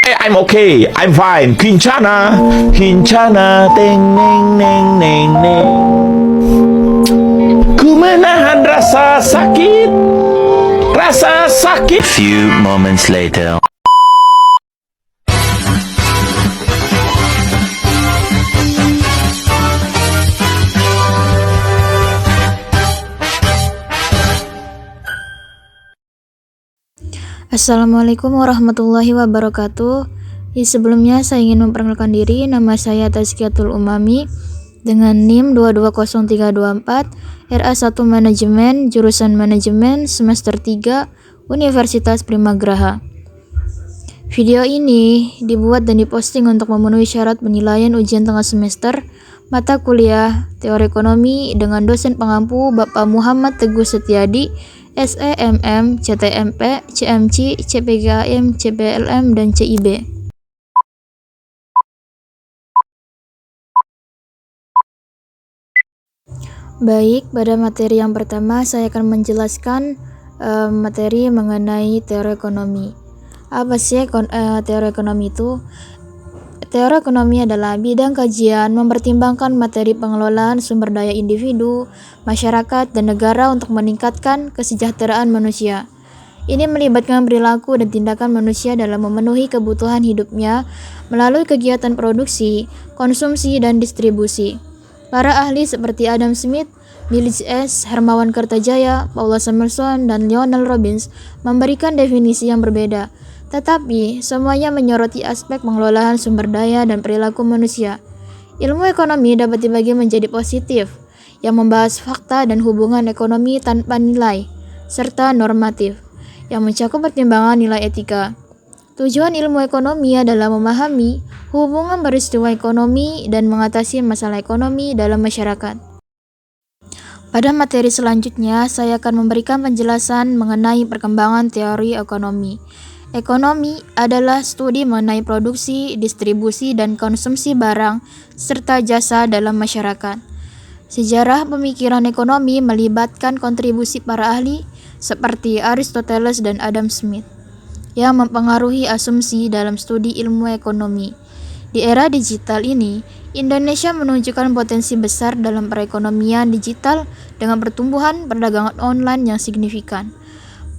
I'm okay, I'm fine. Kincana, kincana, teng neng neng neng neng. Ku menahan rasa sakit, rasa sakit. Few moments later. Assalamualaikum warahmatullahi wabarakatuh. Sebelumnya saya ingin memperkenalkan diri. Nama saya Tazkiyatul Umami dengan NIM 220324, RA1 Manajemen, jurusan Manajemen, semester 3, Universitas Primagraha. Video ini dibuat dan diposting untuk memenuhi syarat penilaian ujian tengah semester mata kuliah Teori Ekonomi dengan dosen pengampu Bapak Muhammad Teguh Setiadi, SEMM, CTMP, CMC, CPGAM, CPLM, dan CIB. Baik, pada materi yang pertama saya akan menjelaskan materi mengenai teori ekonomi. Apa sih teori ekonomi itu? Teori ekonomi adalah bidang kajian mempertimbangkan materi pengelolaan sumber daya individu, masyarakat, dan negara untuk meningkatkan kesejahteraan manusia. Ini melibatkan perilaku dan tindakan manusia dalam memenuhi kebutuhan hidupnya melalui kegiatan produksi, konsumsi, dan distribusi. Para ahli seperti Adam Smith, Billy S. Hermawan Kertajaya, Paula Samuelson, dan Lionel Robbins memberikan definisi yang berbeda, tetapi semuanya menyoroti aspek pengelolaan sumber daya dan perilaku manusia. Ilmu ekonomi dapat dibagi menjadi positif, yang membahas fakta dan hubungan ekonomi tanpa nilai, serta normatif, yang mencakup pertimbangan nilai etika. Tujuan ilmu ekonomi adalah memahami hubungan peristiwa ekonomi dan mengatasi masalah ekonomi dalam masyarakat. Pada materi selanjutnya, saya akan memberikan penjelasan mengenai perkembangan teori ekonomi. Ekonomi adalah studi mengenai produksi, distribusi, dan konsumsi barang serta jasa dalam masyarakat. Sejarah pemikiran ekonomi melibatkan kontribusi para ahli seperti Aristoteles dan Adam Smith yang mempengaruhi asumsi dalam studi ilmu ekonomi. Di era digital ini, Indonesia menunjukkan potensi besar dalam perekonomian digital dengan pertumbuhan perdagangan online yang signifikan.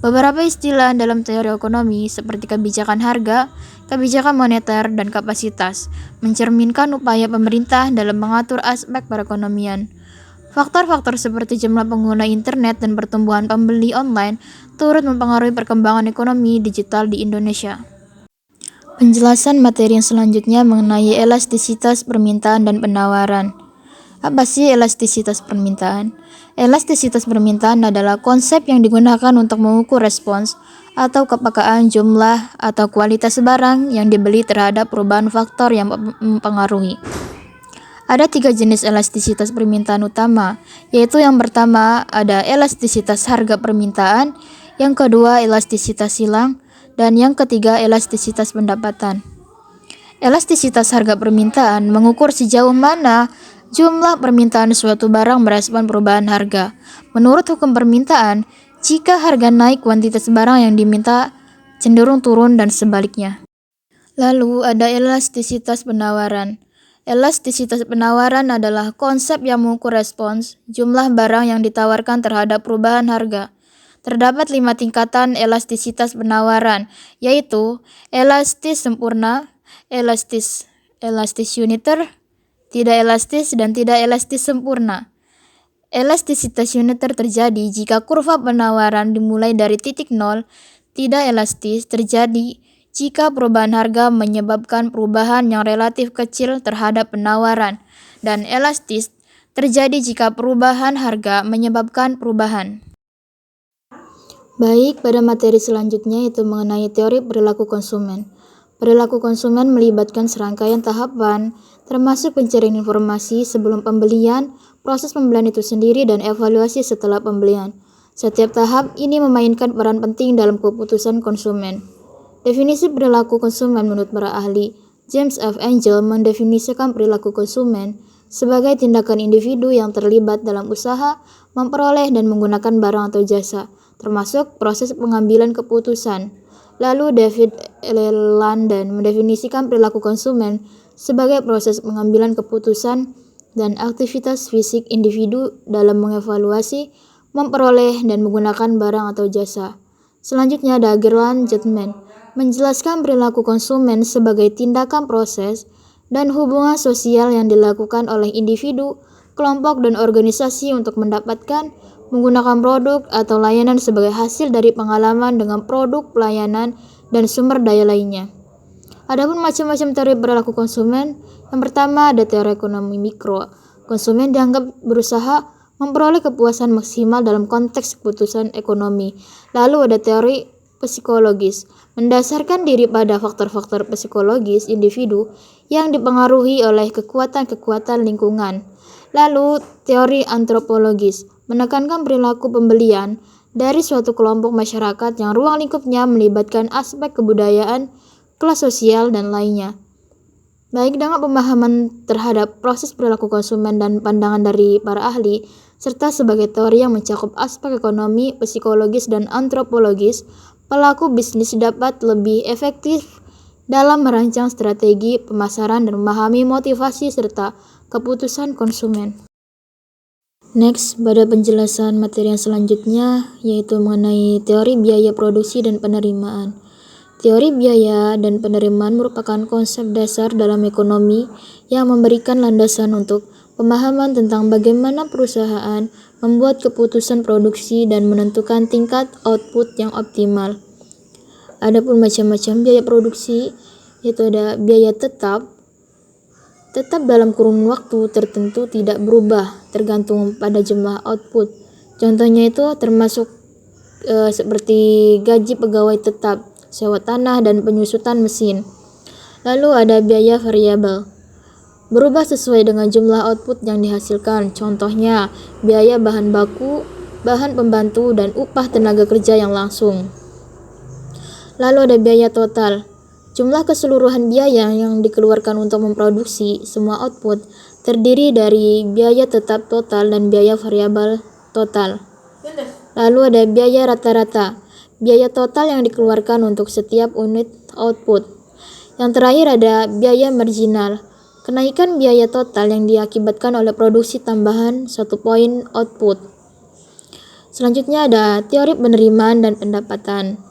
Beberapa istilah dalam teori ekonomi seperti kebijakan harga, kebijakan moneter, dan kapasitas mencerminkan upaya pemerintah dalam mengatur aspek perekonomian. Faktor-faktor seperti jumlah pengguna internet dan pertumbuhan pembeli online turut mempengaruhi perkembangan ekonomi digital di Indonesia. Penjelasan materi yang selanjutnya mengenai elastisitas permintaan dan penawaran. Apa sih elastisitas permintaan? Elastisitas permintaan adalah konsep yang digunakan untuk mengukur respons atau kepekaan jumlah atau kualitas barang yang dibeli terhadap perubahan faktor yang mempengaruhi. Ada 3 jenis elastisitas permintaan utama, yaitu yang pertama ada elastisitas harga permintaan, yang kedua elastisitas silang, dan yang ketiga elastisitas pendapatan. Elastisitas harga permintaan mengukur sejauh mana jumlah permintaan suatu barang merespon perubahan harga. Menurut hukum permintaan, jika harga naik, kuantitas barang yang diminta cenderung turun dan sebaliknya. Lalu ada elastisitas penawaran. Elastisitas penawaran adalah konsep yang mengukur respons jumlah barang yang ditawarkan terhadap perubahan harga. Terdapat 5 tingkatan elastisitas penawaran, yaitu elastis sempurna, elastis uniter, tidak elastis, dan tidak elastis sempurna. Elastisitas uniter terjadi jika kurva penawaran dimulai dari titik nol. Tidak elastis terjadi jika perubahan harga menyebabkan perubahan yang relatif kecil terhadap penawaran, dan elastis terjadi jika perubahan harga menyebabkan perubahan. Baik, pada materi selanjutnya itu mengenai teori perilaku konsumen. Perilaku konsumen melibatkan serangkaian tahapan, termasuk pencarian informasi sebelum pembelian, proses pembelian itu sendiri, dan evaluasi setelah pembelian. Setiap tahap ini memainkan peran penting dalam keputusan konsumen. Definisi perilaku konsumen menurut para ahli, James F. Angel mendefinisikan perilaku konsumen sebagai tindakan individu yang terlibat dalam usaha, memperoleh dan menggunakan barang atau jasa, termasuk proses pengambilan keputusan. Lalu David London mendefinisikan perilaku konsumen sebagai proses pengambilan keputusan dan aktivitas fisik individu dalam mengevaluasi, memperoleh, dan menggunakan barang atau jasa. Selanjutnya, Dagerland Jetman menjelaskan perilaku konsumen sebagai tindakan proses dan hubungan sosial yang dilakukan oleh individu, kelompok, dan organisasi untuk mendapatkan, menggunakan produk atau layanan sebagai hasil dari pengalaman dengan produk, pelayanan, dan sumber daya lainnya. Adapun macam-macam teori perilaku konsumen, yang pertama ada teori ekonomi mikro. Konsumen dianggap berusaha memperoleh kepuasan maksimal dalam konteks keputusan ekonomi. Lalu ada teori psikologis, mendasarkan diri pada faktor-faktor psikologis individu yang dipengaruhi oleh kekuatan-kekuatan lingkungan. Lalu teori antropologis, menekankan perilaku pembelian dari suatu kelompok masyarakat yang ruang lingkupnya melibatkan aspek kebudayaan, kelas sosial, dan lainnya. Baik, dengan pemahaman terhadap proses perilaku konsumen dan pandangan dari para ahli, serta sebagai teori yang mencakup aspek ekonomi, psikologis, dan antropologis, pelaku bisnis dapat lebih efektif dalam merancang strategi pemasaran dan memahami motivasi serta keputusan konsumen. Next, pada penjelasan materi yang selanjutnya, yaitu mengenai teori biaya produksi dan penerimaan. Teori biaya dan penerimaan merupakan konsep dasar dalam ekonomi yang memberikan landasan untuk pemahaman tentang bagaimana perusahaan membuat keputusan produksi dan menentukan tingkat output yang optimal. Adapun macam-macam biaya produksi, yaitu ada biaya tetap dalam kurun waktu tertentu tidak berubah tergantung pada jumlah output. Contohnya itu termasuk seperti gaji pegawai tetap, sewa tanah, dan penyusutan mesin. Lalu ada biaya variabel, berubah sesuai dengan jumlah output yang dihasilkan. Contohnya biaya bahan baku, bahan pembantu, dan upah tenaga kerja yang langsung. Lalu ada biaya total, jumlah keseluruhan biaya yang dikeluarkan untuk memproduksi semua output terdiri dari biaya tetap total dan biaya variabel total. Lalu ada biaya rata-rata, biaya total yang dikeluarkan untuk setiap unit output. Yang terakhir ada biaya marginal, kenaikan biaya total yang diakibatkan oleh produksi tambahan satu poin output. Selanjutnya ada teori penerimaan dan pendapatan.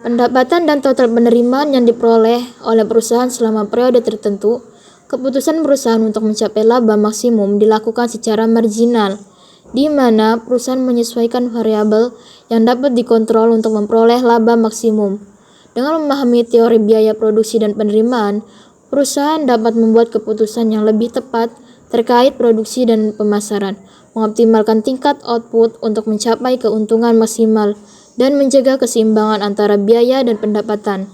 Pendapatan dan total penerimaan yang diperoleh oleh perusahaan selama periode tertentu. Keputusan perusahaan untuk mencapai laba maksimum dilakukan secara marginal, di mana perusahaan menyesuaikan variabel yang dapat dikontrol untuk memperoleh laba maksimum. Dengan memahami teori biaya produksi dan penerimaan, perusahaan dapat membuat keputusan yang lebih tepat terkait produksi dan pemasaran, mengoptimalkan tingkat output untuk mencapai keuntungan maksimal, dan menjaga keseimbangan antara biaya dan pendapatan.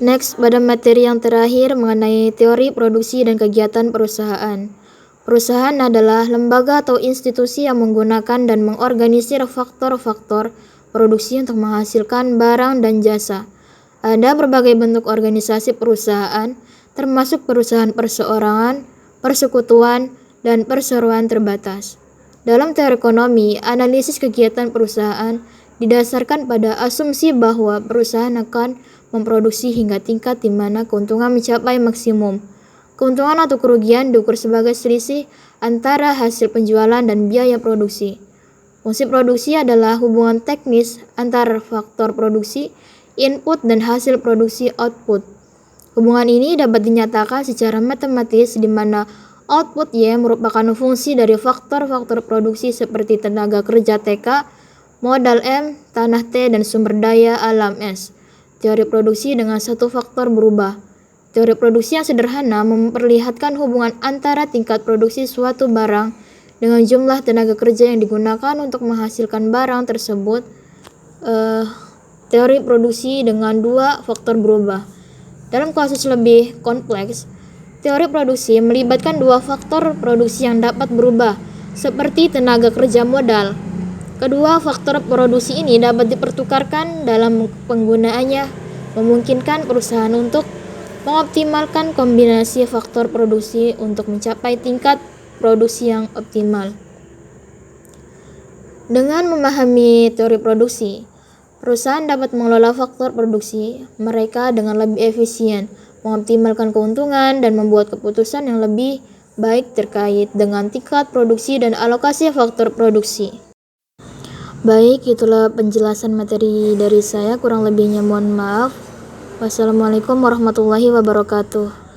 Next, pada materi yang terakhir mengenai teori produksi dan kegiatan perusahaan. Perusahaan adalah lembaga atau institusi yang menggunakan dan mengorganisir faktor-faktor produksi untuk menghasilkan barang dan jasa. Ada berbagai bentuk organisasi perusahaan, termasuk perusahaan perseorangan, persekutuan, dan perseroan terbatas. Dalam teori ekonomi, analisis kegiatan perusahaan didasarkan pada asumsi bahwa perusahaan akan memproduksi hingga tingkat di mana keuntungan mencapai maksimum. Keuntungan atau kerugian diukur sebagai selisih antara hasil penjualan dan biaya produksi. Fungsi produksi adalah hubungan teknis antara faktor produksi, input, dan hasil produksi output. Hubungan ini dapat dinyatakan secara matematis di mana output Y merupakan fungsi dari faktor-faktor produksi seperti tenaga kerja TK, modal M, tanah T, dan sumber daya alam S. Teori produksi dengan satu faktor berubah. Teori produksi yang sederhana memperlihatkan hubungan antara tingkat produksi suatu barang dengan jumlah tenaga kerja yang digunakan untuk menghasilkan barang tersebut. Teori produksi dengan dua faktor berubah. Dalam kasus lebih kompleks, teori produksi melibatkan dua faktor produksi yang dapat berubah, seperti tenaga kerja modal. Kedua faktor produksi ini dapat dipertukarkan dalam penggunaannya, memungkinkan perusahaan untuk mengoptimalkan kombinasi faktor produksi untuk mencapai tingkat produksi yang optimal. Dengan memahami teori produksi, Perusahaan dapat mengelola faktor produksi mereka dengan lebih efisien, mengoptimalkan keuntungan, dan membuat keputusan yang lebih baik terkait dengan tingkat produksi dan alokasi faktor produksi. Baik, itulah penjelasan materi dari saya. Kurang lebihnya mohon maaf. Wassalamualaikum warahmatullahi wabarakatuh.